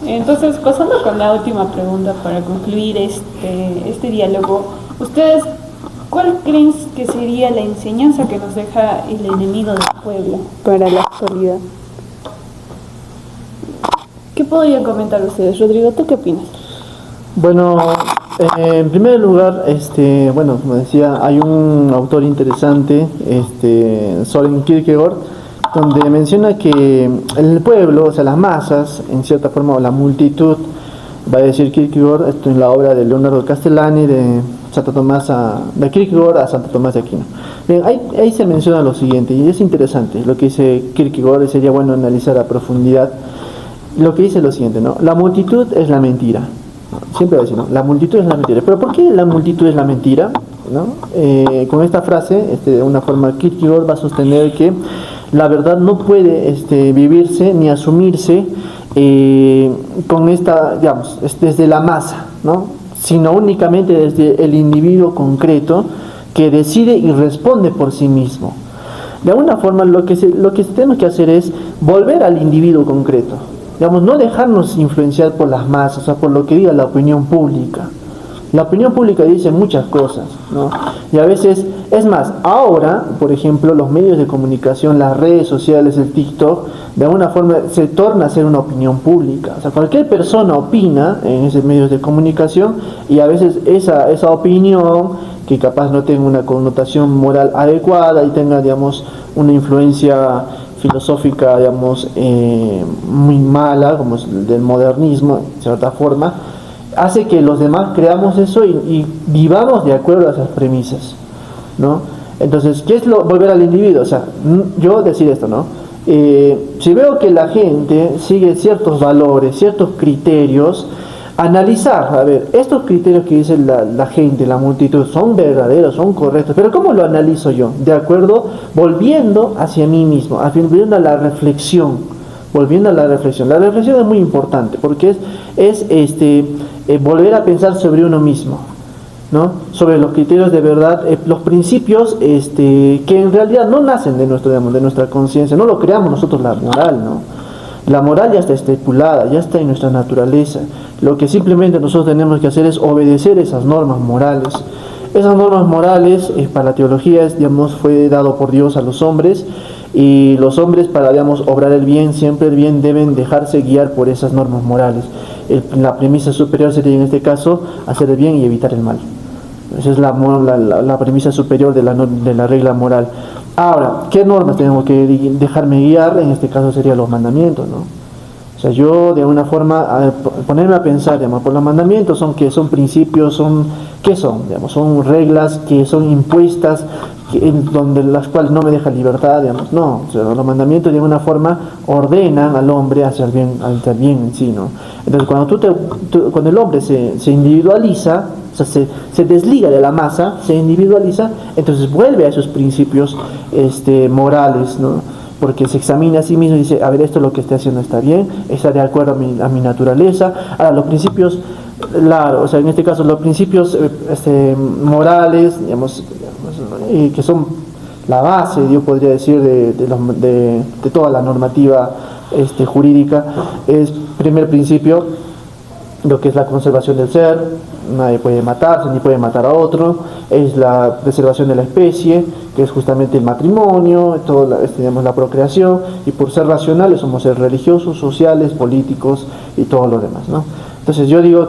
Entonces, pasando con la última pregunta para concluir este diálogo, ¿ustedes cuál creen que sería la enseñanza que nos deja el enemigo del pueblo para la actualidad? ¿Qué podrían comentar ustedes? Rodrigo, ¿tú qué opinas? Bueno, en primer lugar, bueno, como decía, hay un autor interesante, Soren Kierkegaard, donde menciona que el pueblo, o sea, las masas, en cierta forma, o la multitud, va a decir Kierkegaard, esto en la obra de Leonardo Castellani, de Kierkegaard a Santo Tomás de Aquino. Bien, ahí se menciona lo siguiente, y es interesante lo que dice Kierkegaard, y sería bueno analizar a profundidad. Lo que dice es lo siguiente, ¿no? La multitud es la mentira. Siempre va a decir, ¿no? La multitud es la mentira. Pero ¿por qué la multitud es la mentira? ¿No? Con esta frase, de una forma, Kierkegaard va a sostener que la verdad no puede vivirse ni asumirse con esta, digamos, desde la masa, ¿no? Sino únicamente desde el individuo concreto que decide y responde por sí mismo. De alguna forma, lo que tenemos que hacer es volver al individuo concreto. Digamos, no dejarnos influenciar por las masas, o sea, por lo que diga la opinión pública. La opinión pública dice muchas cosas, ¿no? Y a veces, es más, ahora, por ejemplo, los medios de comunicación, las redes sociales, el TikTok, de alguna forma se torna a ser una opinión pública. O sea, cualquier persona opina en esos medios de comunicación y a veces esa opinión, que capaz no tenga una connotación moral adecuada y tenga, digamos, una influencia filosófica, digamos, muy mala, como es del modernismo, en cierta forma, hace que los demás creamos eso y vivamos de acuerdo a esas premisas, ¿no? Entonces, ¿qué es volver al individuo? O sea, yo decir esto, ¿no? Si veo que la gente sigue ciertos valores, ciertos criterios, analizar, a ver, estos criterios que dice la gente, la multitud, ¿son verdaderos, son correctos? Pero ¿cómo lo analizo yo? De acuerdo, volviendo hacia mí mismo, volviendo a la reflexión, volviendo a la reflexión. La reflexión es muy importante porque es volver a pensar sobre uno mismo, ¿no? Sobre los criterios de verdad, los principios que en realidad no nacen de nuestra conciencia, no lo creamos nosotros la moral, ¿no? La moral ya está estipulada, ya está en nuestra naturaleza. Lo que simplemente nosotros tenemos que hacer es obedecer esas normas morales. Esas normas morales, para la teología, digamos, fue dado por Dios a los hombres, y los hombres, para, digamos, obrar el bien, siempre el bien, deben dejarse guiar por esas normas morales. La premisa superior sería, en este caso, hacer el bien y evitar el mal. Esa es la premisa superior de la regla moral. Ahora, ¿qué normas tengo que dejarme guiar? En este caso serían los mandamientos, ¿no? O sea, yo de alguna forma, ponerme a pensar, digamos, por los mandamientos son principios, ¿qué son? Digamos, son reglas que son impuestas, donde las cuales no me deja libertad, digamos, no. O sea, los mandamientos de alguna forma ordenan al hombre hacia el bien en sí, ¿no? Entonces, cuando el hombre se individualiza, o sea, se desliga de la masa, se individualiza, entonces vuelve a esos principios morales, ¿no? Porque se examina a sí mismo y dice, a ver, esto lo que estoy haciendo está bien, está de acuerdo a mi naturaleza. Ahora, los principios, claro, o sea, en este caso los principios morales, digamos, que son la base, yo podría decir, de toda la normativa jurídica, es, primer principio, lo que es la conservación del ser. Nadie puede matarse ni puede matar a otro. Es la preservación de la especie, que es justamente el matrimonio, digamos, la procreación, y por ser racionales somos seres religiosos, sociales, políticos y todo lo demás, ¿no? Entonces yo les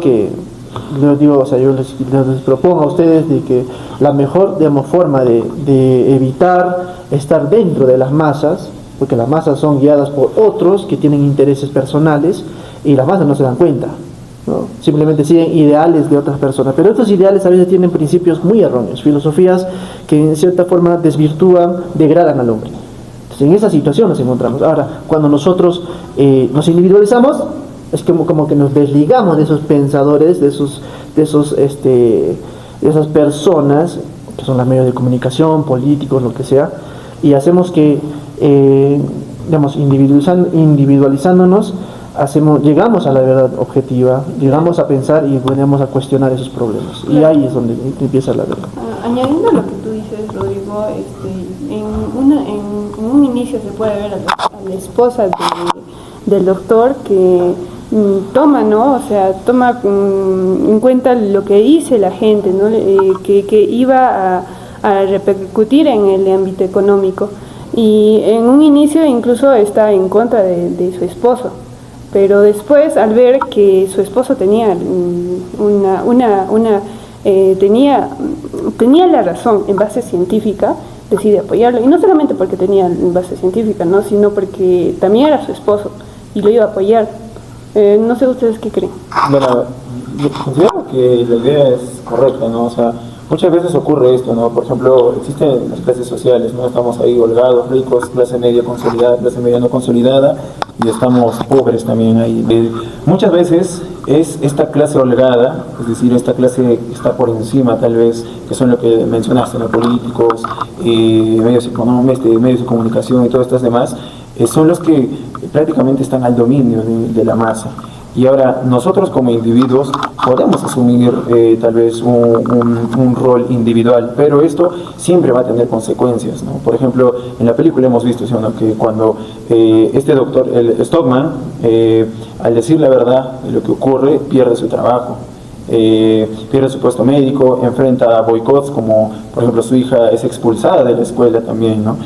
propongo a ustedes de que la mejor, digamos, forma de evitar estar dentro de las masas, porque las masas son guiadas por otros que tienen intereses personales y las masas no se dan cuenta, ¿no? Simplemente siguen ideales de otras personas, pero estos ideales a veces tienen principios muy erróneos, filosofías que en cierta forma desvirtúan, degradan al hombre. Entonces, en esa situación nos encontramos. Ahora, cuando nosotros nos individualizamos, es como que nos desligamos de esos pensadores, de esas personas que son los medios de comunicación, políticos, lo que sea, y hacemos que, digamos, individualizándonos, llegamos a la verdad objetiva, llegamos a pensar y venimos a cuestionar esos problemas. Claro. Y ahí es donde empieza la verdad. Añadiendo lo que tú dices, Rodrigo, en un inicio se puede ver a la esposa del doctor que toma, ¿no? O sea, toma en cuenta lo que dice la gente, ¿no? Que iba a repercutir en el ámbito económico. Y en un inicio incluso está en contra de su esposo, pero después al ver que su esposo tenía tenía la razón en base científica, decide apoyarlo. Y no solamente porque tenía base científica, ¿no? Sino porque también era su esposo y lo iba a apoyar. No sé ustedes qué creen. Bueno, yo considero que la idea es correcta, ¿no? O sea, muchas veces ocurre esto, ¿no? Por ejemplo, existen las clases sociales, ¿no? Estamos ahí holgados, ricos, clase media consolidada, clase media no consolidada, y estamos pobres también ahí. Muchas veces es esta clase holgada, es decir, esta clase que está por encima tal vez, que son lo que mencionaste, ¿no? Políticos, medios económicos, medios de comunicación y todas estas demás, son los que prácticamente están al dominio de la masa. Y ahora nosotros como individuos podemos asumir tal vez un rol individual, pero esto siempre va a tener consecuencias, ¿no? Por ejemplo, en la película hemos visto, ¿sí, no?, que cuando este doctor, el Stockman, al decir la verdad de lo que ocurre, pierde su trabajo. Pierde su puesto médico, enfrenta boicots, como por ejemplo su hija es expulsada de la escuela también, ¿no?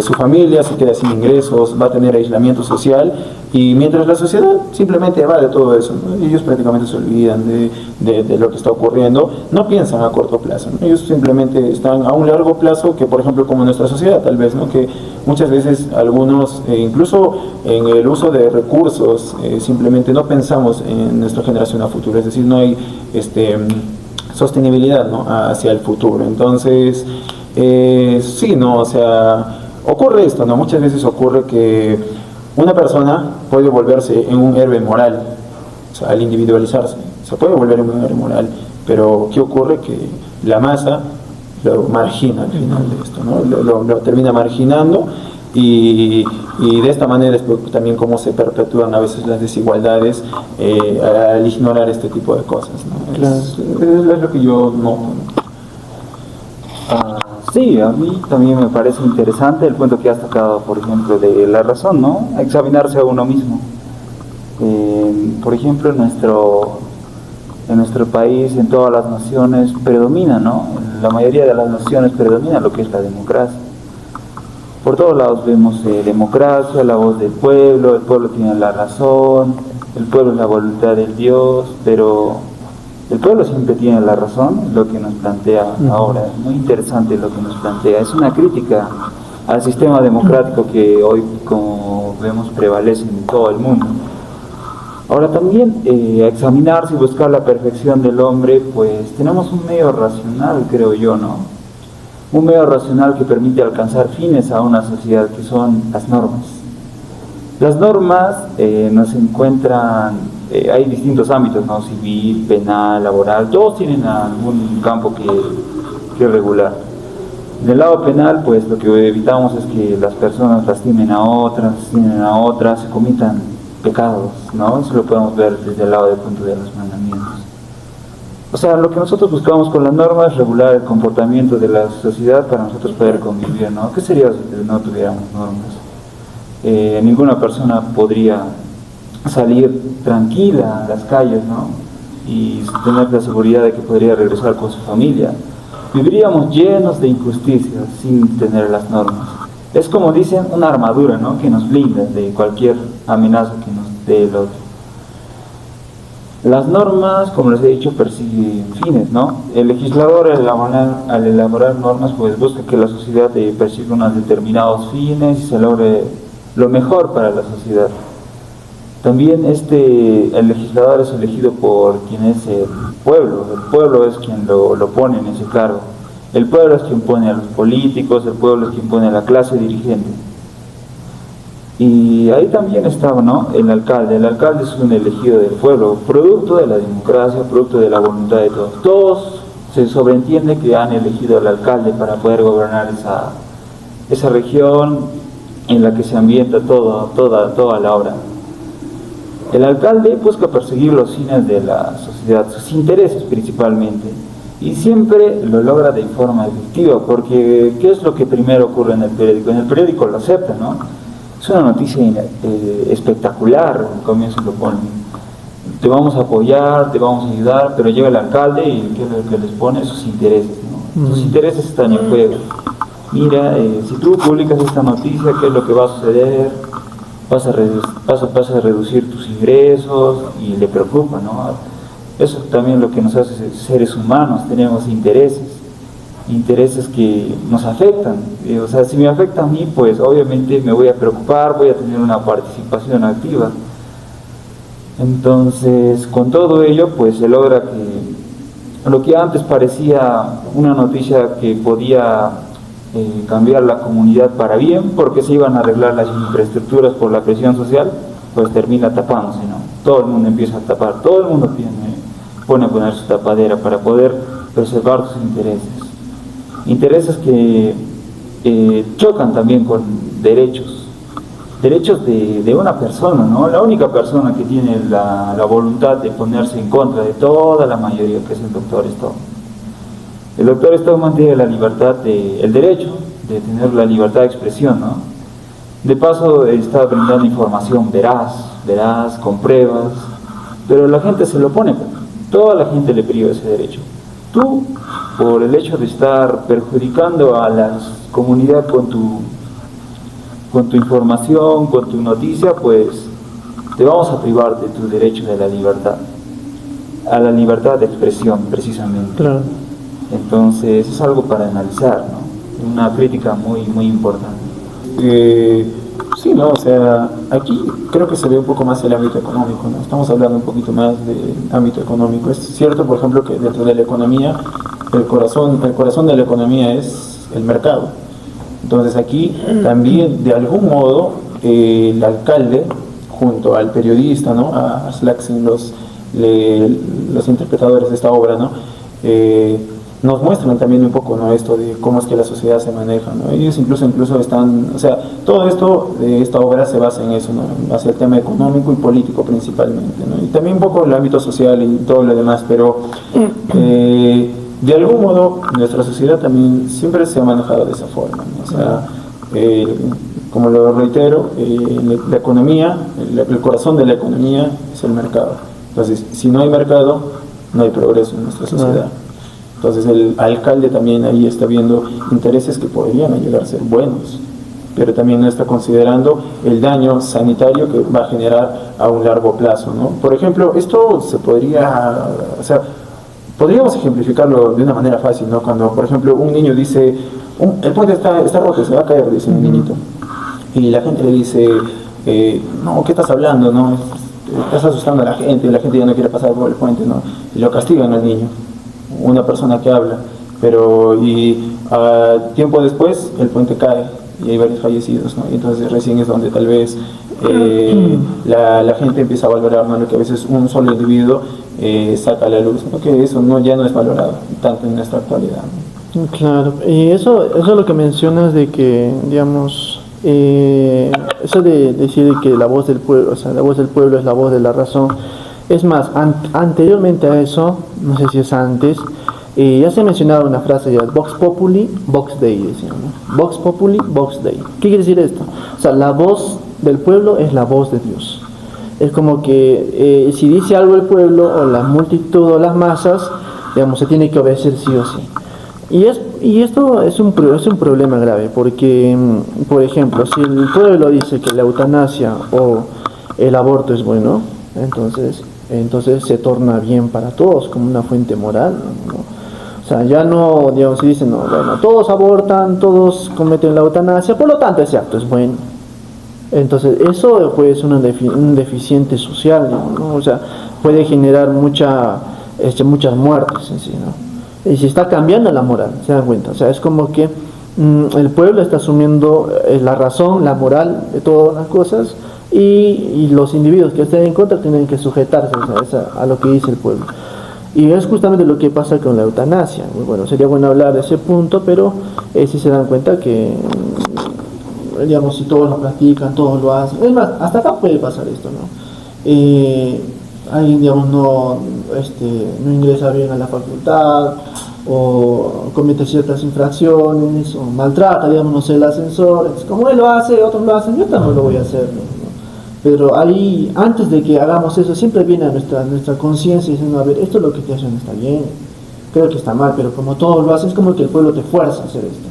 Su familia se queda sin ingresos, va a tener aislamiento social, y mientras la sociedad simplemente va de todo eso, ¿no? Ellos prácticamente se olvidan de lo que está ocurriendo, no piensan a corto plazo, ¿no? Ellos simplemente están a un largo plazo, que por ejemplo como nuestra sociedad tal vez, ¿no? Que muchas veces algunos, incluso en el uso de recursos, simplemente no pensamos en nuestra generación a futuro, es decir, no hay sostenibilidad, ¿no?, hacia el futuro. Entonces, sí, ¿no? O sea, ocurre esto, ¿no? Muchas veces ocurre que una persona puede volverse en un héroe moral, o sea, al individualizarse, se puede volver en un héroe moral, pero ¿qué ocurre? Que la masa lo margina al final de esto, ¿no? Lo termina marginando, y de esta manera es también como se perpetúan a veces las desigualdades al ignorar este tipo de cosas, ¿no? Claro. Es lo que yo noto, ¿no? Sí, a mí también me parece interesante el punto que has tocado, por ejemplo, de la razón, ¿no? Examinarse a uno mismo. Por ejemplo, en nuestro país, en todas las naciones, predomina, ¿no? En la mayoría de las naciones predomina lo que es la democracia. Por todos lados vemos democracia, la voz del pueblo, el pueblo tiene la razón, el pueblo es la voluntad de Dios, pero el pueblo siempre tiene la razón, lo que nos plantea ahora. Es muy interesante lo que nos plantea. Es una crítica al sistema democrático que hoy, como vemos, prevalece en todo el mundo. Ahora también, examinarse y buscar la perfección del hombre, pues tenemos un medio racional, creo yo, ¿no? Un medio racional que permite alcanzar fines a una sociedad, que son las normas. Las normas nos encuentran, hay distintos ámbitos, ¿no? Civil, penal, laboral, todos tienen algún campo que regular. En el lado penal, pues lo que evitamos es que las personas lastimen a otras, se cometan pecados, ¿no? Eso lo podemos ver desde el lado del punto de los mandamientos. O sea, lo que nosotros buscamos con la norma es regular el comportamiento de la sociedad para nosotros poder convivir, ¿no? ¿Qué sería si no tuviéramos normas? Ninguna persona podría salir tranquila a las calles, ¿no? Y tener la seguridad de que podría regresar con su familia. Viviríamos llenos de injusticias sin tener las normas. Es como dicen, una armadura, ¿no?, que nos blinda de cualquier amenaza que nos dé el otro. Las normas, como les he dicho, persiguen fines, ¿no? El legislador al elaborar normas, pues busca que la sociedad persiga unos determinados fines y se logre lo mejor para la sociedad. También el legislador es elegido por quien es el pueblo es quien lo pone en ese cargo. El pueblo es quien pone a los políticos, el pueblo es quien pone a la clase dirigente. Y ahí también estaba, ¿no?, el alcalde es un elegido del pueblo, producto de la democracia, producto de la voluntad de todos. Todos se sobreentiende que han elegido al alcalde para poder gobernar esa región en la que se ambienta toda la obra. El alcalde busca perseguir los fines de la sociedad, sus intereses principalmente, y siempre lo logra de forma efectiva, porque ¿qué es lo que primero ocurre en el periódico? En el periódico lo aceptan, ¿no? Es una noticia espectacular, al comienzo lo ponen. Te vamos a apoyar, te vamos a ayudar, pero llega el alcalde y ¿qué es lo que les pone? Sus intereses, ¿no? Sus intereses están en juego. Mira, si tú publicas esta noticia, ¿qué es lo que va a suceder? Vas a reducir tus ingresos, y le preocupa, ¿no? Eso también lo que nos hace seres humanos, tenemos intereses que nos afectan. O sea, si me afecta a mí, pues obviamente me voy a preocupar, voy a tener una participación activa. Entonces, con todo ello, pues se logra que lo que antes parecía una noticia que podía cambiar la comunidad para bien, porque se iban a arreglar las infraestructuras por la presión social, pues termina tapándose, ¿no? Todo el mundo empieza a tapar, todo el mundo pone a poner su tapadera para poder preservar sus intereses que chocan también con derechos de una persona, ¿no? La única persona que tiene la voluntad de ponerse en contra de toda la mayoría, que es el doctor Stockman. El doctor Stockman tiene la libertad, el derecho de tener la libertad de expresión, ¿no? De paso está brindando información veraz, con pruebas, pero la gente se lo pone, toda la gente le priva ese derecho. Tú, por el hecho de estar perjudicando a la comunidad con tu información, con tu noticia, pues te vamos a privar de tu derecho de la libertad, a la libertad de expresión, precisamente. Claro. Entonces es algo para analizar, ¿no? Una crítica muy, muy importante. Sí, ¿no? O sea, aquí creo que se ve un poco más el ámbito económico, ¿no? Estamos hablando un poquito más del ámbito económico. Es cierto, por ejemplo, que dentro de la economía, el corazón de la economía es el mercado. Entonces aquí también, de algún modo, el alcalde, junto al periodista, ¿no? A Slaxin, los interpretadores de esta obra, ¿no? Nos muestran también un poco, ¿no? Esto de cómo es que la sociedad se maneja, ¿no? Ellos incluso están, o sea, todo esto de esta obra se basa en eso, ¿no? Hacia el tema económico y político principalmente, ¿no? Y también un poco el ámbito social y todo lo demás, pero de algún modo nuestra sociedad también siempre se ha manejado de esa forma, ¿no? O sea, como lo reitero, la economía, el corazón de la economía es el mercado. Entonces, si no hay mercado, no hay progreso en nuestra sociedad. Entonces el alcalde también ahí está viendo intereses que podrían llegar a ser buenos, pero también no está considerando el daño sanitario que va a generar a un largo plazo, ¿no? Por ejemplo, esto se podría, o sea, podríamos ejemplificarlo de una manera fácil, ¿no? Cuando, por ejemplo, un niño dice, el puente está roto, se va a caer, dice un niñito, y la gente le dice, no, ¿qué estás hablando? ¿No? Estás asustando a la gente ya no quiere pasar por el puente, ¿no? Y lo castigan al niño, una persona que habla, pero tiempo después el puente cae y hay varios fallecidos, ¿no? Y entonces recién es donde tal vez la gente empieza a valorar, ¿no? Lo que a veces un solo individuo saca a la luz, ¿no? Que eso ya no es valorado tanto en nuestra actualidad, ¿no? Claro, y eso es lo que mencionas de que, digamos, eso de decir que la voz del pueblo, o sea, la voz del pueblo es la voz de la razón. Es más, anteriormente a eso, no sé si es antes, ya se mencionaba una frase ya, Vox Populi, Vox Dei, decían, ¿no? Vox Populi, Vox Dei. ¿Qué quiere decir esto? O sea, la voz del pueblo es la voz de Dios. Es como que si dice algo el pueblo, o la multitud, o las masas, digamos, se tiene que obedecer sí o sí. Y esto es un problema grave, porque, por ejemplo, si el pueblo dice que la eutanasia o el aborto es bueno, entonces se torna bien para todos, como una fuente moral, ¿no? O sea, ya no, digamos, si dicen, no, bueno, todos abortan, todos cometen la eutanasia, por lo tanto ese acto es bueno. Entonces eso pues un deficiente social, ¿no? O sea, puede generar muchas muertes en sí, ¿no? Y se está cambiando la moral, se dan cuenta. O sea, es como que el pueblo está asumiendo la razón, la moral de todas las cosas, y los individuos que estén en contra tienen que sujetarse a lo que dice el pueblo. Y es justamente lo que pasa con la eutanasia. Bueno, sería bueno hablar de ese punto, pero si se dan cuenta que, digamos, si todos lo practican, todos lo hacen, es más, hasta acá puede pasar esto, ¿no? Alguien, digamos, no ingresa bien a la facultad, o comete ciertas infracciones, o maltrata, digamos, no sé, el ascensor. Entonces, como él lo hace, otros lo hacen, yo también lo voy a hacer, ¿no? Pero ahí, antes de que hagamos eso, siempre viene a nuestra conciencia diciendo, a ver, esto es lo que te hacen, está bien, creo que está mal, pero como todos lo hacen, es como que el pueblo te fuerza a hacer esto,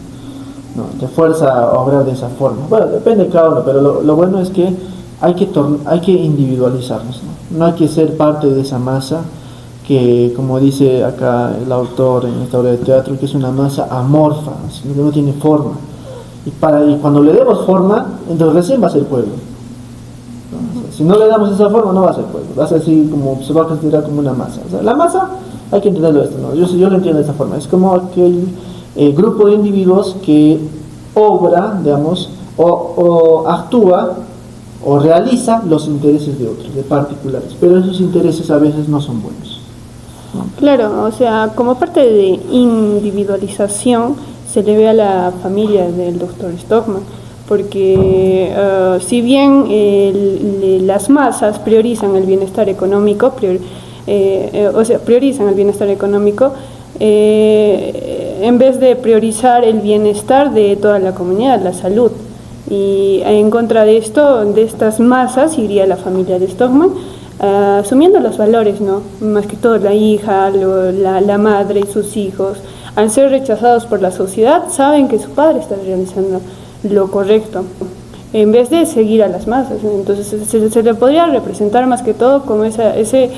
¿no? Te fuerza a obrar de esa forma. Bueno, depende de cada uno, pero lo bueno es que hay que individualizarnos, ¿no? No hay que ser parte de esa masa que, como dice acá el autor en esta obra de teatro, que es una masa amorfa, sino que no tiene forma. Y cuando le demos forma, entonces recién va a ser pueblo. Si no le damos esa forma, no va a ser pueblo, va a ser así, como se va a considerar como una masa. O sea, la masa hay que entenderlo esto, ¿no? Yo lo entiendo de esta forma. Es como aquel grupo de individuos que obra, digamos, o actúa o realiza los intereses de otros, de particulares, pero esos intereses a veces no son buenos, ¿no? Claro, o sea, como parte de individualización se le ve a la familia del doctor Stockman, porque si bien las masas priorizan el bienestar económico, priorizan el bienestar económico, en vez de priorizar el bienestar de toda la comunidad, la salud. Y en contra de esto, de estas masas, iría la familia de Stockman, asumiendo los valores, ¿no? Más que todo la hija, la madre y sus hijos, al ser rechazados por la sociedad, saben que su padre está realizando lo correcto, en vez de seguir a las masas. Entonces se le podría representar más que todo como ese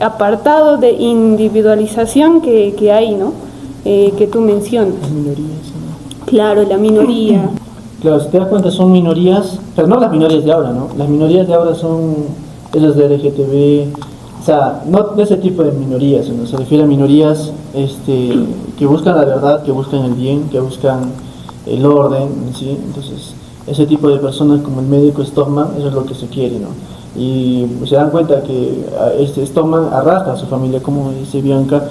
apartado de individualización que hay, ¿no? Que tú mencionas. Las minorías, ¿no? Claro, la minoría. Claro, si te das cuenta son minorías, pero no las minorías de ahora, ¿no? Las minorías de ahora son esas de LGTB, o sea, no de ese tipo de minorías, sino se refiere a minorías que buscan la verdad, que buscan el bien, que buscan el orden, ¿sí? Entonces, ese tipo de personas como el médico Stockman, eso es lo que se quiere, ¿no? Y se dan cuenta que Stockman arrastra a su familia, como dice Bianca,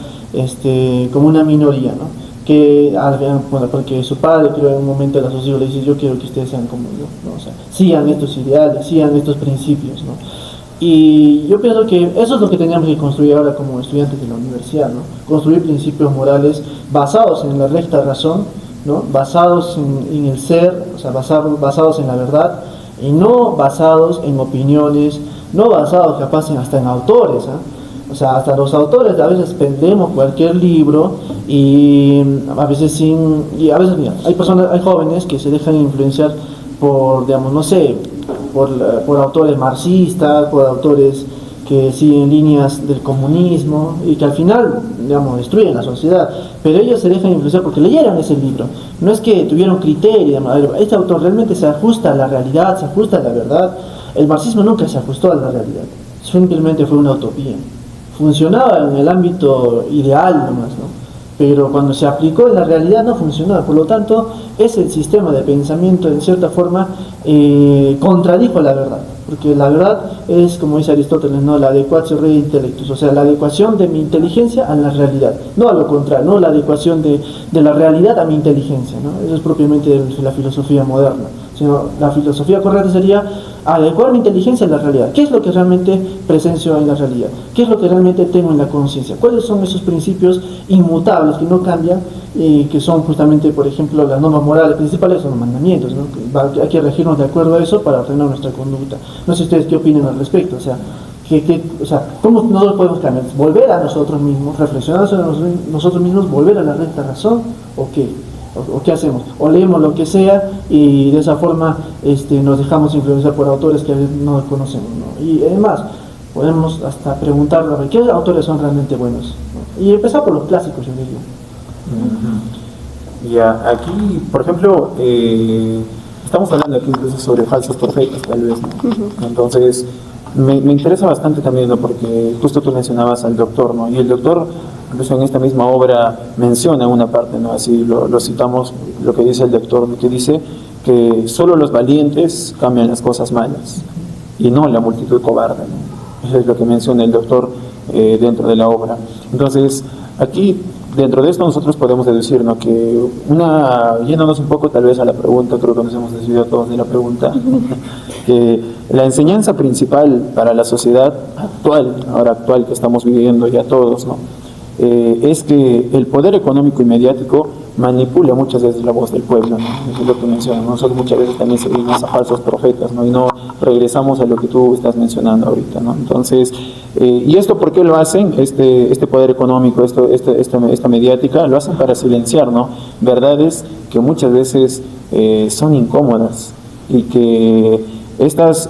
como una minoría, ¿no? Bueno, porque su padre, creo, en un momento a sus hijos le dice, yo quiero que ustedes sean como yo, ¿no? O sea, sigan estos ideales, sigan estos principios, ¿no? Y yo pienso que eso es lo que teníamos que construir ahora como estudiantes de la universidad, ¿no? Construir principios morales basados en la recta razón, ¿no? Basados en el ser, o sea, basados en la verdad, y no basados en opiniones, no basados capaz hasta en autores, ¿eh? O sea, hasta los autores a veces vendemos cualquier libro y a veces mira, hay jóvenes que se dejan influenciar por, digamos, no sé, por autores marxistas, por autores que siguen líneas del comunismo y que al final, digamos, destruyen la sociedad, pero ellos se dejan influenciar porque leyeron ese libro, no es que tuvieron criterio, digamos, este autor realmente se ajusta a la realidad, se ajusta a la verdad. El marxismo nunca se ajustó a la realidad, simplemente fue una utopía, funcionaba en el ámbito ideal nomás, ¿no? Pero cuando se aplicó en la realidad no funcionaba, por lo tanto ese sistema de pensamiento en cierta forma contradijo la verdad, porque la verdad es, como dice Aristóteles, ¿no? La adecuatio rei intellectus, o sea, la adecuación de mi inteligencia a la realidad, no a lo contrario, no la adecuación de la realidad a mi inteligencia, ¿no? Eso es propiamente la filosofía moderna, sino la filosofía correcta sería adecuar mi inteligencia a la realidad. ¿Qué es lo que realmente presencio en la realidad? ¿Qué es lo que realmente tengo en la conciencia? ¿Cuáles son esos principios inmutables que no cambian, que son justamente, por ejemplo, las normas morales principales, son los mandamientos, ¿no? Hay que regirnos de acuerdo a eso para ordenar nuestra conducta. No sé ustedes qué opinan al respecto, o sea, ¿cómo nosotros podemos cambiar? ¿Volver a nosotros mismos, reflexionar sobre nosotros mismos, volver a la recta razón, o qué? ¿O qué hacemos? O leemos lo que sea y de esa forma nos dejamos influenciar por autores que a veces no conocemos, ¿no? Y además podemos hasta preguntarnos qué autores son realmente buenos, ¿no? Y empezar por los clásicos, yo diría. Ya, aquí, por ejemplo, estamos hablando aquí incluso sobre falsos profetas, tal vez, ¿no? Entonces, me interesa bastante también, ¿no? Porque justo tú mencionabas al doctor, ¿no? Y el doctor, incluso en esta misma obra, menciona en una parte, ¿no? Así lo citamos, lo que dice el doctor, que dice que solo los valientes cambian las cosas malas, y no la multitud cobarde, ¿no? Eso es lo que menciona el doctor dentro de la obra. Entonces, aquí, dentro de esto nosotros podemos deducir, ¿no? Que yéndonos un poco tal vez a la pregunta, creo que nos hemos desviado todos de la pregunta, que la enseñanza principal para la sociedad actual, ahora actual que estamos viviendo ya todos, ¿no? es que el poder económico y mediático manipula muchas veces la voz del pueblo, ¿no? Eso es lo que mencionan. Nosotros muchas veces también seguimos a falsos profetas, ¿no? Y no regresamos a lo que tú estás mencionando ahorita, ¿no? Entonces, ¿y esto por qué lo hacen? Este poder económico, esta mediática, lo hacen para silenciar, ¿no? Verdades que muchas veces son incómodas y que estas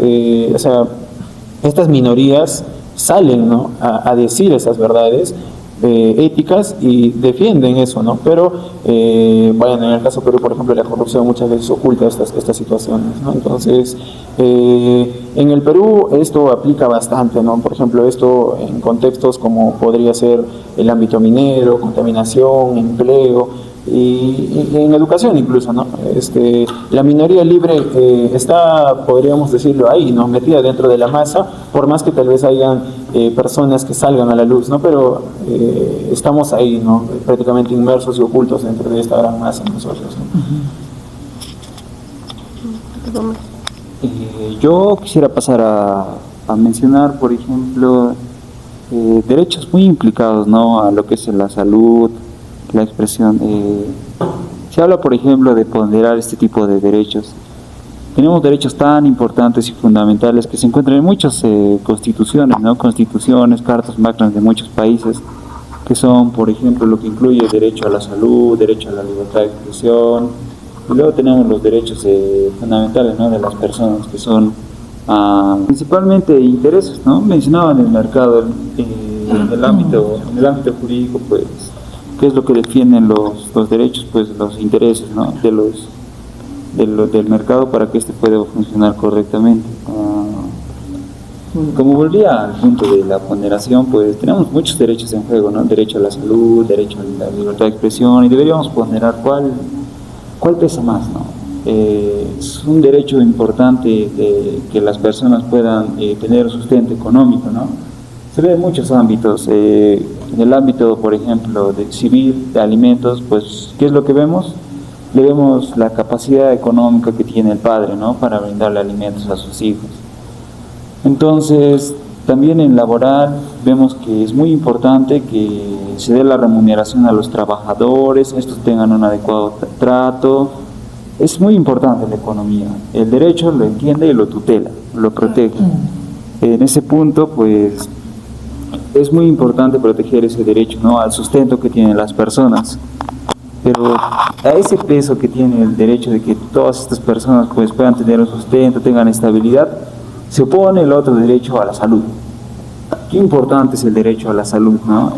minorías salen, ¿no? a decir esas verdades éticas y defienden eso, ¿no? Pero, bueno, en el caso Perú, por ejemplo, la corrupción muchas veces oculta estas situaciones, ¿no? Entonces, en el Perú esto aplica bastante, ¿no? Por ejemplo, esto en contextos como podría ser el ámbito minero, contaminación, empleo, y en educación incluso, ¿no? La minoría libre está, podríamos decirlo ahí, ¿no? Metida dentro de la masa, por más que tal vez hayan personas que salgan a la luz, ¿no? Pero estamos ahí, ¿no? Prácticamente inmersos y ocultos dentro de esta gran masa nosotros, ¿no? Yo quisiera pasar a mencionar, por ejemplo, derechos muy implicados, ¿no? A lo que es la salud, la expresión. Se habla, por ejemplo, de ponderar este tipo de derechos. Tenemos derechos tan importantes y fundamentales que se encuentran en muchas constituciones, ¿no? Constituciones, cartas magnas de muchos países, que son, por ejemplo, lo que incluye el derecho a la salud, derecho a la libertad de expresión, y luego tenemos los derechos fundamentales, ¿no? De las personas, que son principalmente intereses, ¿no? Mencionaban el mercado, en el ámbito jurídico, pues, ¿qué es lo que defienden los derechos? Pues los intereses, ¿no? del mercado para que éste pueda funcionar correctamente. Como volvía al punto de la ponderación, pues tenemos muchos derechos en juego, ¿no? Derecho a la salud, derecho a la libertad de expresión, y deberíamos ponderar cuál pesa más, ¿no? Es un derecho importante que las personas puedan tener sustento económico, ¿no? Se ve en muchos ámbitos. En el ámbito, por ejemplo, civil, de alimentos, pues, ¿qué es lo que vemos? Le vemos la capacidad económica que tiene el padre, ¿no? Para brindarle alimentos a sus hijos. Entonces, también en laboral vemos que es muy importante que se dé la remuneración a los trabajadores, estos tengan un adecuado trato. Es muy importante la economía. El derecho lo entiende y lo tutela, lo protege. En ese punto, pues, es muy importante proteger ese derecho, ¿no? Al sustento que tienen las personas. Pero a ese peso que tiene el derecho de que todas estas personas, pues, puedan tener un sustento, tengan estabilidad, se opone el otro derecho a la salud. Qué importante es el derecho a la salud, ¿no?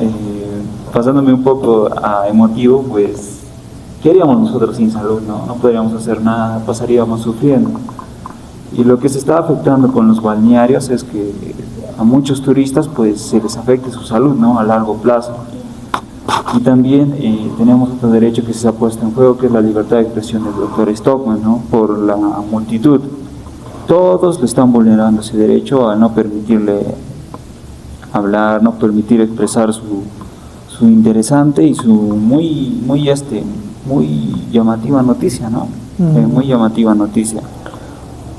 Pasándome un poco a emotivo, pues, ¿qué haríamos nosotros sin salud, no? No podríamos hacer nada, pasaríamos sufriendo. Y lo que se está afectando con los balnearios es que a muchos turistas, pues, se les afecte su salud, ¿no? A largo plazo. Y también tenemos otro derecho que se ha puesto en juego, que es la libertad de expresión del doctor Stockman, ¿no? Por la multitud. Todos le están vulnerando ese derecho al no permitirle hablar, no permitir expresar su interesante y su muy llamativa noticia, ¿no? Muy llamativa noticia.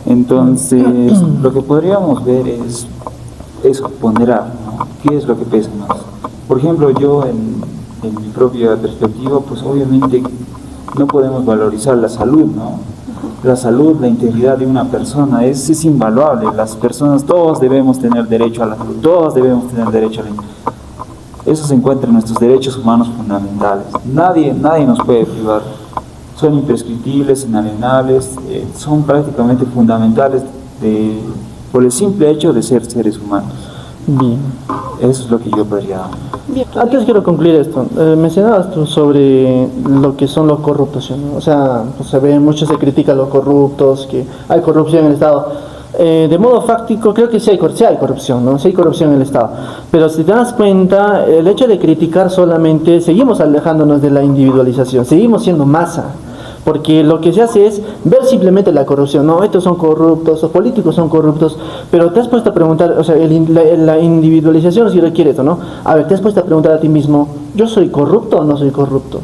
Entonces, lo que podríamos ver es ponderar, ¿no? ¿Qué es lo que pesa más? Por ejemplo, yo en mi propia perspectiva, pues obviamente no podemos valorizar la salud, ¿no? La salud, la integridad de una persona es invaluable. Las personas, todos debemos tener derecho a la salud, todos debemos tener derecho a la integridad. Eso se encuentra en nuestros derechos humanos fundamentales. Nadie nos puede privar. Son imprescriptibles, inalienables, son prácticamente fundamentales por el simple hecho de ser seres humanos. Bien. Eso es lo que yo podría... Antes quiero concluir esto. Mencionabas tú sobre lo que son los corruptos, ¿no? O sea, pues se ve mucho, se critica a los corruptos, que hay corrupción en el Estado. De modo fáctico, creo que sí hay corrupción, ¿no? Sí hay corrupción en el Estado. Pero si te das cuenta, el hecho de criticar solamente, seguimos alejándonos de la individualización, seguimos siendo masa. Porque lo que se hace es ver simplemente la corrupción, no, estos son corruptos, los políticos son corruptos, pero te has puesto a preguntar, o sea, la individualización sí requiere esto, ¿no? A ver, te has puesto a preguntar a ti mismo, ¿yo soy corrupto o no soy corrupto?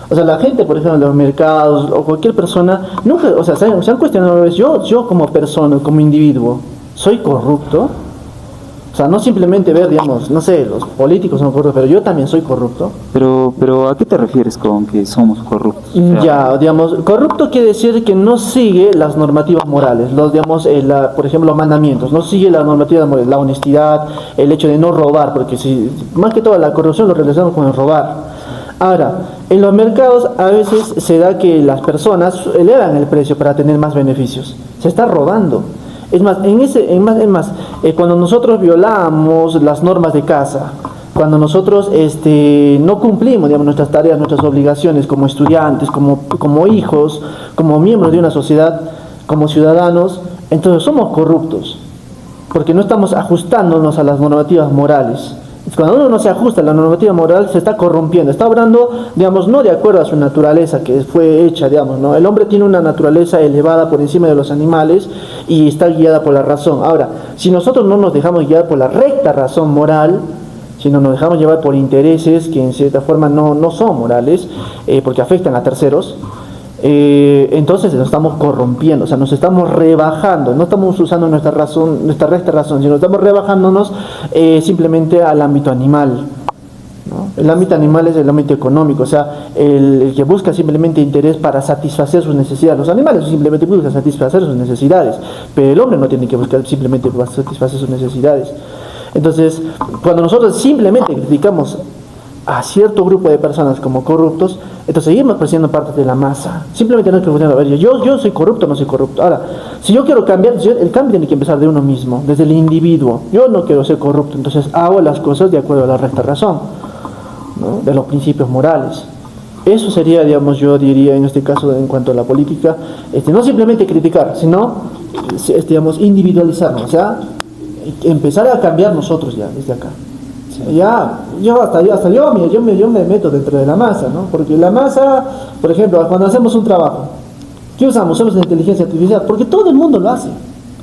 O sea, la gente, por ejemplo, en los mercados o cualquier persona, nunca, o sea, se han cuestionado, yo como persona, como individuo, ¿soy corrupto? O sea, no simplemente ver, digamos, no sé, los políticos son corruptos, pero yo también soy corrupto. Pero ¿a qué te refieres con que somos corruptos? O sea, Ya, digamos, corrupto quiere decir que no sigue las normativas morales, digamos, por ejemplo, los mandamientos, no sigue las normativas morales, la honestidad, el hecho de no robar, porque si, más que todo la corrupción lo relacionamos con el robar. Ahora, en los mercados a veces se da que las personas elevan el precio para tener más beneficios, se está robando. Es más, cuando nosotros violamos las normas de casa, cuando nosotros no cumplimos, digamos, nuestras tareas, nuestras obligaciones como estudiantes, como hijos, como miembros de una sociedad, como ciudadanos, entonces somos corruptos, porque no estamos ajustándonos a las normativas morales. Cuando uno no se ajusta a la normativa moral, se está corrompiendo, está obrando, digamos, no de acuerdo a su naturaleza que fue hecha, digamos, ¿no? El hombre tiene una naturaleza elevada por encima de los animales y está guiada por la razón. Ahora, si nosotros no nos dejamos guiar por la recta razón moral, sino nos dejamos llevar por intereses que en cierta forma no son morales, porque afectan a terceros, entonces nos estamos corrompiendo, o sea, nos estamos rebajando, no estamos usando nuestra razón, nuestra recta razón, sino estamos rebajándonos simplemente al ámbito animal, ¿no? El ámbito animal es el ámbito económico, o sea, el que busca simplemente interés para satisfacer sus necesidades. Los animales simplemente buscan satisfacer sus necesidades, pero el hombre no tiene que buscar simplemente para satisfacer sus necesidades. Entonces, cuando nosotros simplemente criticamos a cierto grupo de personas como corruptos, entonces seguimos siendo parte de la masa. Simplemente no es que a ver, yo soy corrupto o no soy corrupto. Ahora, si yo quiero cambiar, el cambio tiene que empezar de uno mismo, desde el individuo. Yo no quiero ser corrupto, entonces hago las cosas de acuerdo a la recta razón, ¿no? De los principios morales. Eso sería, digamos, yo diría en este caso en cuanto a la política, no simplemente criticar, sino, digamos, individualizarnos, o sea, empezar a cambiar nosotros ya, desde acá. Hasta yo me meto dentro de la masa, ¿no? Porque la masa, por ejemplo, cuando hacemos un trabajo, ¿qué usamos? Usamos la inteligencia artificial, porque todo el mundo lo hace.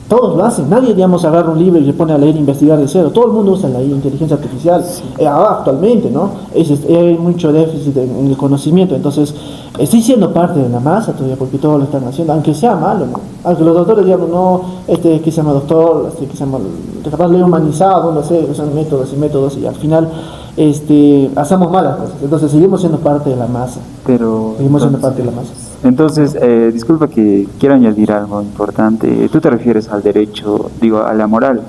Todos lo hacen. Nadie, digamos, agarra un libro y se pone a leer e investigar de cero. Todo el mundo usa la inteligencia artificial. Actualmente, ¿no? Hay mucho déficit en el conocimiento. Entonces, estoy siendo parte de la masa todavía, porque todos lo están haciendo, aunque sea malo, ¿no? Aunque los doctores, digamos, no, que se llama doctor, que se llama, capaz lo he humanizado, no sé, usan métodos, y al final, hacemos malas cosas. Entonces, seguimos siendo parte de la masa. Seguimos siendo parte de la masa. Entonces, disculpa que quiero añadir algo importante. Tú te refieres al derecho, a la moral.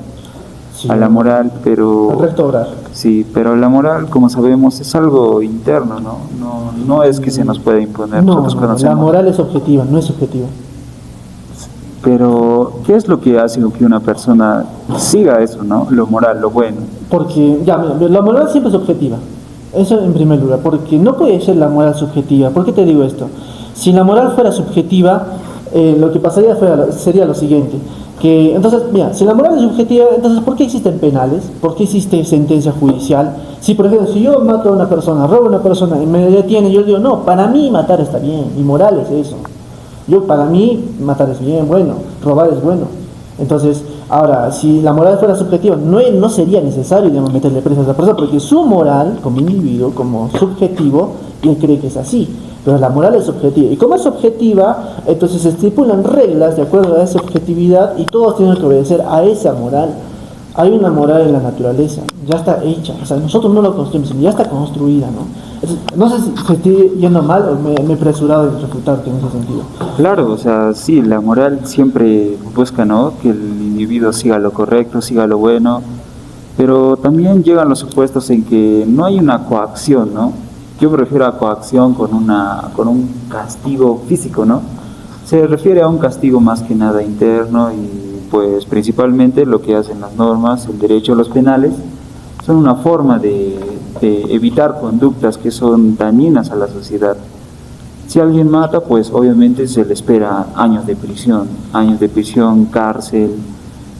Sí, a la moral, pero... Al recto obrar. Sí, pero la moral, como sabemos, es algo interno, ¿no? No es que se nos pueda imponer. Nosotros conocemos. La moral es objetiva, no es subjetiva. Pero, ¿qué es lo que hace que una persona siga eso, ¿no? Lo moral, lo bueno. Porque, mira, la moral siempre es objetiva. Eso en primer lugar, porque no puede ser la moral subjetiva. ¿Por qué te digo esto? Si la moral fuera subjetiva, lo que pasaría sería lo siguiente. Entonces, mira, si la moral es subjetiva, entonces ¿por qué existen penales? ¿Por qué existe sentencia judicial? Si, por ejemplo, si yo mato a una persona, robo a una persona y me detiene, yo digo, no, para mí matar está bien, mi moral es eso. Para mí matar es bien, bueno, robar es bueno. Entonces, ahora, si la moral fuera subjetiva, no sería necesario, digamos, meterle preso a esa persona, porque su moral, como individuo, como subjetivo, él cree que es así. Pero la moral es objetiva. Y como es objetiva, entonces se estipulan reglas de acuerdo a esa objetividad y todos tienen que obedecer a esa moral. Hay una moral en la naturaleza, ya está hecha. O sea, nosotros no lo construimos, sino ya está construida, ¿no? Entonces, no sé si estoy yendo mal o me he apresurado en refutarte en ese sentido. Claro, o sea, sí, la moral siempre busca, ¿no?, que el individuo siga lo correcto, siga lo bueno, pero también llegan los supuestos en que no hay una coacción, ¿no? Yo me refiero a coacción con un castigo físico, ¿no? Se refiere a un castigo más que nada interno y pues principalmente lo que hacen las normas, el derecho, los penales, son una forma de evitar conductas que son dañinas a la sociedad. Si alguien mata, pues obviamente se le espera años de prisión, cárcel,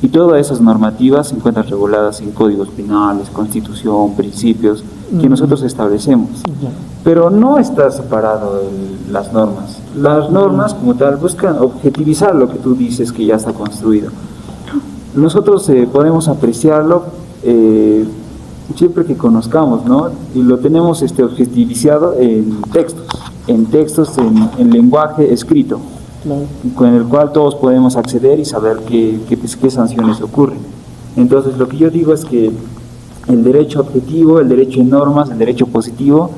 y todas esas normativas se encuentran reguladas en códigos penales, constitución, principios que nosotros establecemos. Pero no está separado las normas. Las normas como tal buscan objetivizar lo que tú dices que ya está construido. Nosotros podemos apreciarlo siempre que conozcamos, ¿no? Y lo tenemos objetivizado en textos, en lenguaje escrito. Claro. Con el cual todos podemos acceder y saber qué sanciones ocurren. Entonces lo que yo digo es que el derecho objetivo, el derecho en normas, el derecho positivo,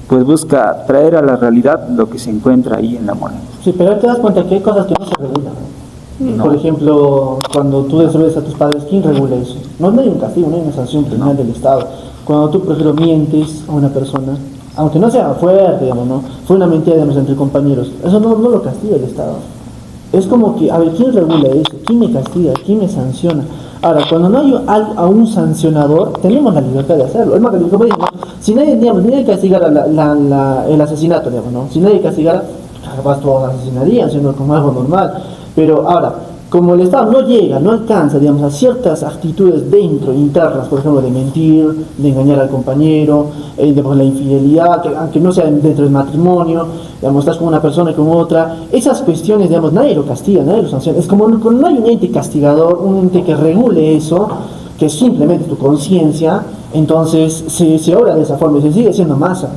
pues busca traer a la realidad lo que se encuentra ahí en la moral. Sí, pero te das cuenta que hay cosas que no se regulan. No. Por ejemplo, cuando tú desobedeces a tus padres, ¿quién regula eso? No, no hay un castigo, no hay una sanción penal del Estado. Cuando tú, por ejemplo, mientes a una persona, aunque no sea fuerte, digamos, ¿no? Fue una mentira, digamos, entre compañeros, eso no lo castiga el Estado. Es como que, a ver, ¿quién regula eso? ¿Quién me castiga? ¿Quién me sanciona? Ahora, cuando no hay a un sancionador, tenemos la libertad de hacerlo. Es más, como digo, si nadie, digamos, nadie castigara el asesinato, digamos, ¿no? Si nadie castigara, capaz todos asesinarían, siendo como algo normal. Pero ahora, como el Estado no llega, no alcanza, digamos, a ciertas actitudes dentro, internas, por ejemplo, de mentir, de engañar al compañero, de la infidelidad, que aunque no sea dentro del matrimonio, digamos, estás con una persona y con otra, esas cuestiones, digamos, nadie lo castiga, nadie lo sanciona. Es como no hay un ente castigador, un ente que regule eso, que es simplemente tu conciencia, entonces se obra de esa forma y se sigue siendo masa.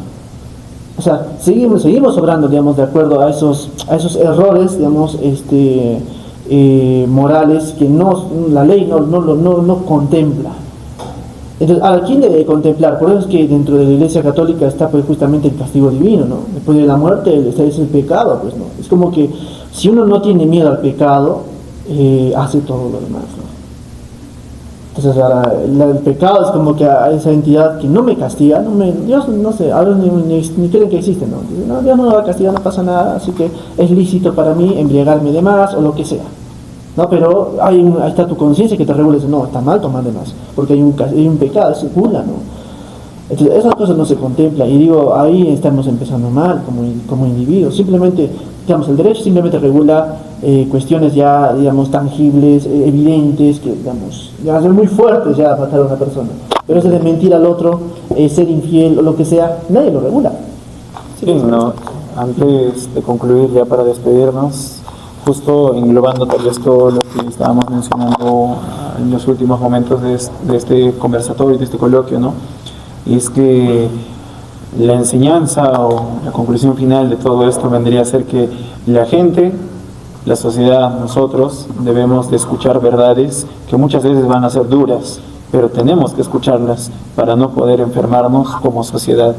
O sea, seguimos obrando, digamos, de acuerdo a esos errores, digamos, morales que la ley no contempla. Entonces, ¿a quién debe contemplar? Por eso es que dentro de la Iglesia Católica está pues justamente el castigo divino, ¿no? Después de la muerte es el pecado, pues, ¿no? Es como que si uno no tiene miedo al pecado, hace todo lo demás, ¿no? Entonces ahora, el pecado es como que a esa entidad que no me castiga, Dios no sé, a veces ni creen que existe, ¿no? Dicen, no, Dios no me va a castigar, no pasa nada, así que es lícito para mí embriagarme de más o lo que sea, ¿no? Pero ahí está tu conciencia que te regula y dice, no, está mal tomar de más, porque hay un pecado, es gula, ¿no? Entonces esas cosas no se contemplan y digo, ahí estamos empezando mal como individuos. Simplemente, digamos, el derecho simplemente regula cuestiones ya, digamos, tangibles, evidentes, que, digamos, ya van a ser muy fuertes ya matar a una persona. Pero ese de mentir al otro, ser infiel o lo que sea, nadie lo regula. Sí, no, antes de concluir ya para despedirnos, justo englobando tal vez todo lo que estábamos mencionando en los últimos momentos de este conversatorio, de este coloquio, ¿no? Es que la enseñanza o la conclusión final de todo esto vendría a ser que la gente, la sociedad, nosotros debemos de escuchar verdades que muchas veces van a ser duras, pero tenemos que escucharlas para no poder enfermarnos como sociedad.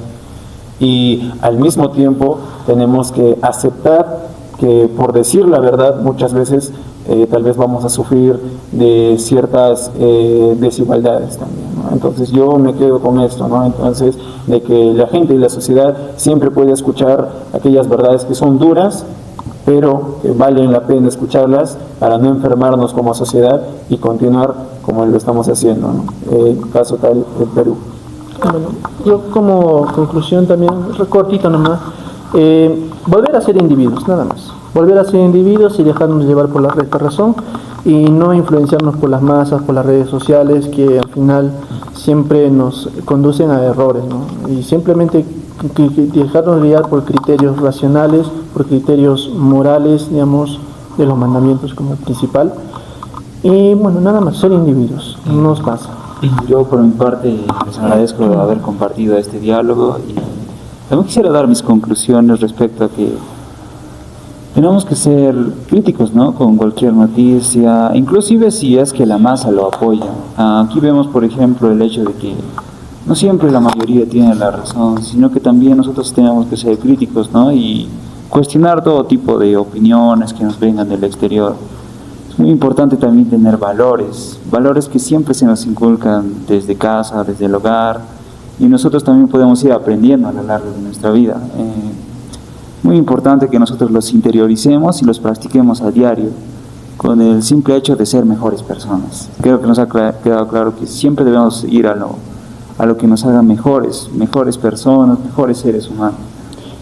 Y al mismo tiempo tenemos que aceptar que por decir la verdad muchas veces tal vez vamos a sufrir de ciertas desigualdades también, ¿no? Entonces yo me quedo con esto, ¿no? Entonces, de que la gente y la sociedad siempre puede escuchar aquellas verdades que son duras, pero que valen la pena escucharlas para no enfermarnos como sociedad y continuar como lo estamos haciendo, ¿no? Caso tal del Perú. Bueno, yo como conclusión también, cortito nomás, volver a ser individuos, nada más. Volver a ser individuos y dejarnos llevar por la recta razón y no influenciarnos por las masas, por las redes sociales que al final siempre nos conducen a errores, ¿no? Y simplemente dejarnos guiar por criterios racionales, por criterios morales, digamos, de los mandamientos como principal. Y bueno, nada más, ser individuos, no nos pasa. Yo por mi parte les agradezco haber compartido este diálogo y también quisiera dar mis conclusiones respecto a que tenemos que ser críticos, ¿no? Con cualquier noticia, inclusive si es que la masa lo apoya. Aquí vemos, por ejemplo, el hecho de que no siempre la mayoría tiene la razón, sino que también nosotros tenemos que ser críticos, ¿no? Y cuestionar todo tipo de opiniones que nos vengan del exterior. Es muy importante también tener valores que siempre se nos inculcan desde casa, desde el hogar, y nosotros también podemos ir aprendiendo a lo largo de nuestra vida. Muy importante que nosotros los interioricemos y los practiquemos a diario con el simple hecho de ser mejores personas. Creo que nos ha quedado claro que siempre debemos ir a lo que nos haga mejores personas, mejores seres humanos,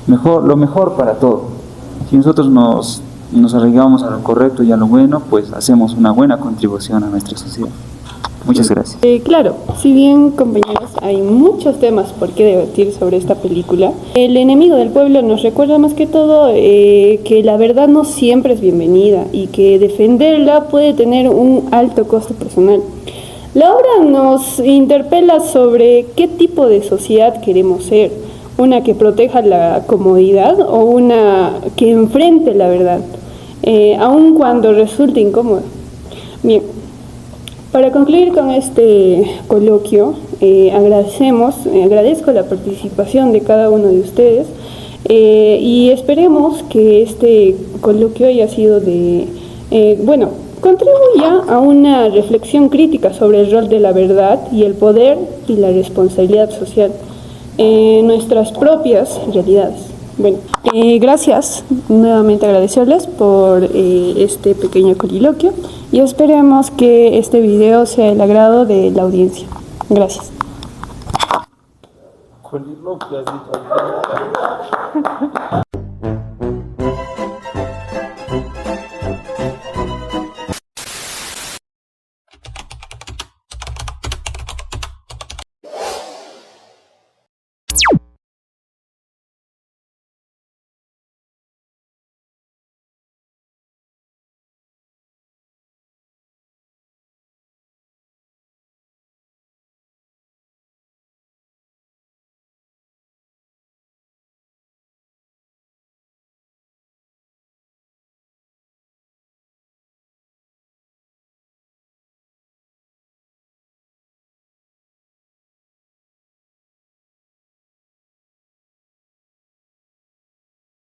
lo mejor para todo. Si nosotros nos arraigamos a lo correcto y a lo bueno, pues hacemos una buena contribución a nuestra sociedad. Muchas gracias. Claro, si bien, compañeros, hay muchos temas por qué debatir sobre esta película, El enemigo del pueblo nos recuerda más que todo que la verdad no siempre es bienvenida y que defenderla puede tener un alto costo personal. La obra nos interpela sobre qué tipo de sociedad queremos ser, una que proteja la comodidad o una que enfrente la verdad, aun cuando resulte incómoda. Bien. Para concluir con este coloquio, agradezco la participación de cada uno de ustedes y esperemos que este coloquio haya sido contribuya a una reflexión crítica sobre el rol de la verdad y el poder y la responsabilidad social en nuestras propias realidades. Bueno, gracias, nuevamente agradecerles por este pequeño coliloquio y esperemos que este video sea del agrado de la audiencia. Gracias. Coliloquio, has dicho.